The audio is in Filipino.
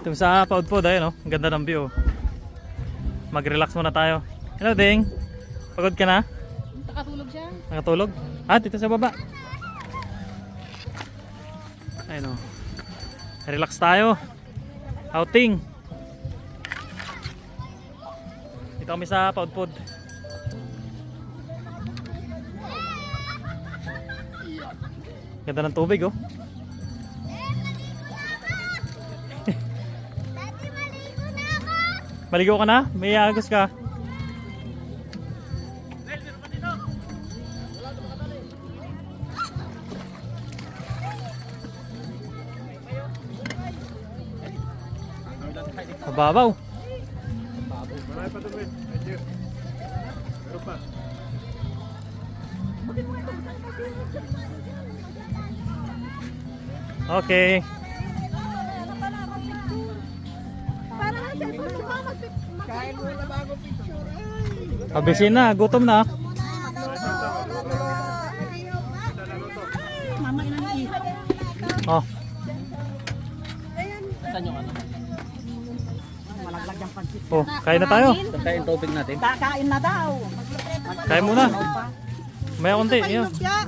Ito sa Paudpod, ayun oh. Ang ganda ng view. Mag-relax muna tayo. Hello, Ding. Pagod ka na? Nakatulog siya. Nakatulog? Ah, dito sa baba. Ayun oh. Relax tayo. Outing. Dito kami sa Paudpod. Ganda ng tubig oh. Maligo ka na? May agos ka? Mababaw. Okay. Kain mo na bago picture. Abisin na, gutom na. Mama ilang Oh, Saan yung ano? Malaglag yung pansit. oh, kain na tayo. Tayo yung tubig natin. Kakain na daw. Kain muna. May konti, yun.